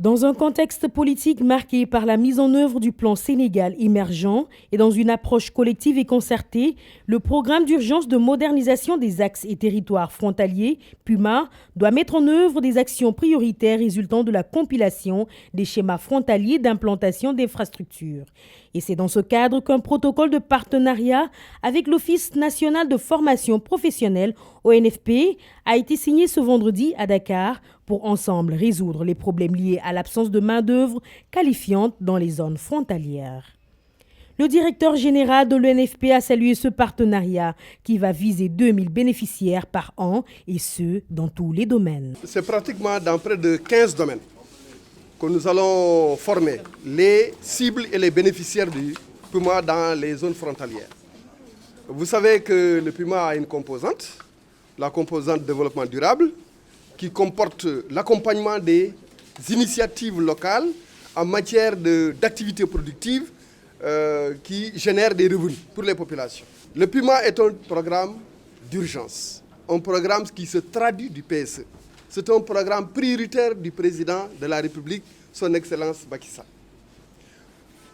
Dans un contexte politique marqué par la mise en œuvre du plan Sénégal émergent et dans une approche collective et concertée, le programme d'urgence de modernisation des axes et territoires frontaliers, PUMA, doit mettre en œuvre des actions prioritaires résultant de la compilation des schémas frontaliers d'implantation d'infrastructures. Et c'est dans ce cadre qu'un protocole de partenariat avec l'Office national de formation professionnelle, ONFP, a été signé ce vendredi à Dakar pour ensemble résoudre les problèmes liés à l'absence de main-d'œuvre qualifiante dans les zones frontalières. Le directeur général de l'ONFP a salué ce partenariat qui va viser 2000 bénéficiaires par an et ce, dans tous les domaines. C'est pratiquement dans près de 15 domaines que nous allons former les cibles et les bénéficiaires du PUMA dans les zones frontalières. Vous savez que le PUMA a une composante, la composante développement durable, qui comporte l'accompagnement des initiatives locales en matière d'activités productives qui génèrent des revenus pour les populations. Le PUMA est un programme d'urgence, un programme qui se traduit du PSE. C'est un programme prioritaire du président de la République, son Excellence Macky Sall.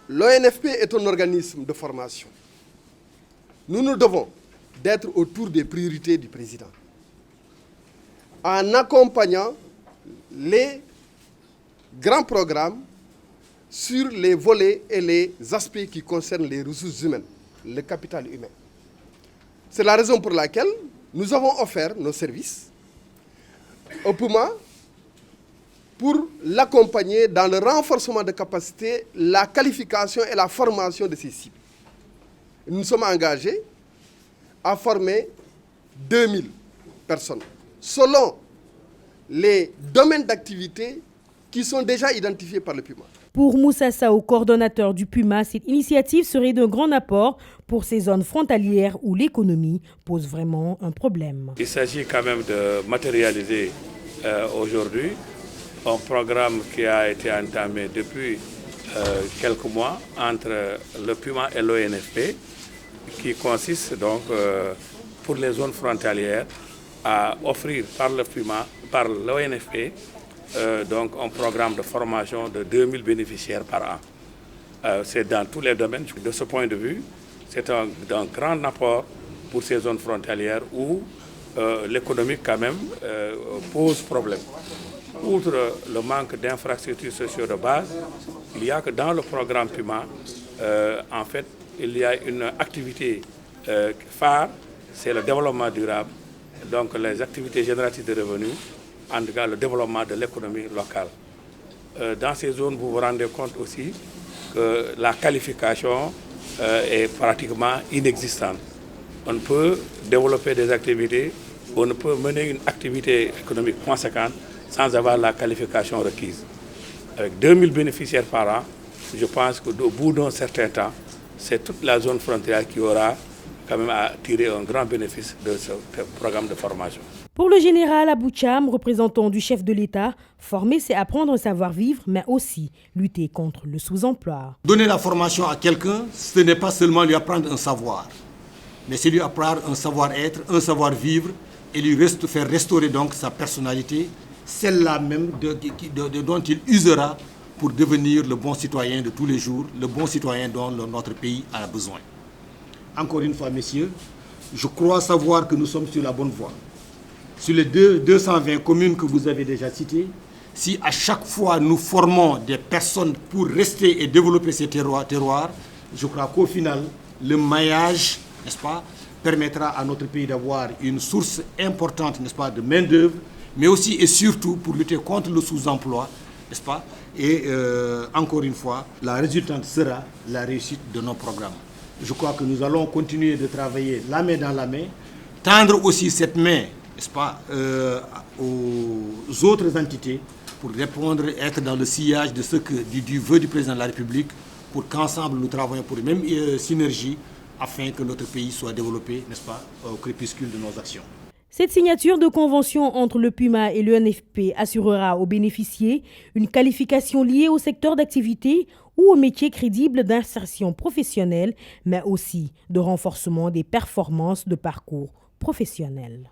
L'ONFP est un organisme de formation. Nous nous devons d'être autour des priorités du président, en accompagnant les grands programmes sur les volets et les aspects qui concernent les ressources humaines, le capital humain. C'est la raison pour laquelle nous avons offert nos services au PUMA pour l'accompagner dans le renforcement de capacités, la qualification et la formation de ces cibles. Nous sommes engagés à former 2000 personnes selon les domaines d'activité qui sont déjà identifiés par le PUMA. Pour Moussa Sao, coordonnateur du PUMA, cette initiative serait d'un grand apport pour ces zones frontalières où l'économie pose vraiment un problème. Il s'agit quand même de matérialiser aujourd'hui un programme qui a été entamé depuis quelques mois entre le PUMA et l'ONFP, qui consiste donc pour les zones frontalières à offrir par le PUMA, par l'ONFP, donc un programme de formation de 2000 bénéficiaires par an. C'est dans tous les domaines. De ce point de vue, c'est un grand apport pour ces zones frontalières où l'économie quand même pose problème. Outre le manque d'infrastructures sociales de base, il y a que dans le programme PUMA, en fait, il y a une activité phare, c'est le développement durable, donc les activités génératives de revenus, en tout cas le développement de l'économie locale. Dans ces zones, vous vous rendez compte aussi que la qualification est pratiquement inexistante. On peut développer des activités, on peut mener une activité économique conséquente sans avoir la qualification requise. Avec 2000 bénéficiaires par an, je pense qu'au bout d'un certain temps, c'est toute la zone frontière qui aura quand même à tirer un grand bénéfice de ce programme de formation. Pour le général Abou Cham, représentant du chef de l'État, former c'est apprendre un savoir-vivre, mais aussi lutter contre le sous-emploi. Donner la formation à quelqu'un, ce n'est pas seulement lui apprendre un savoir, mais c'est lui apprendre un savoir-être, un savoir-vivre, et lui faire restaurer donc sa personnalité, celle-là même dont il usera pour devenir le bon citoyen de tous les jours, le bon citoyen dont notre pays a besoin. Encore une fois, messieurs, je crois savoir que nous sommes sur la bonne voie. Sur les 220 communes que vous avez déjà citées, si à chaque fois nous formons des personnes pour rester et développer ces terroirs, je crois qu'au final, le maillage, n'est-ce pas, permettra à notre pays d'avoir une source importante, n'est-ce pas, de main-d'œuvre, mais aussi et surtout pour lutter contre le sous-emploi, n'est-ce pas? Et encore une fois, la résultante sera la réussite de nos programmes. Je crois que nous allons continuer de travailler la main dans la main, tendre aussi cette main, n'est-ce pas, aux autres entités pour répondre, être dans le sillage de ce que du vœu du président de la République, pour qu'ensemble nous travaillions pour les mêmes synergies afin que notre pays soit développé, n'est-ce pas, au crépuscule de nos actions. Cette signature de convention entre le PUMA et l'ONFP assurera aux bénéficiaires une qualification liée au secteur d'activité ou aux métiers crédibles d'insertion professionnelle, mais aussi de renforcement des performances de parcours professionnels.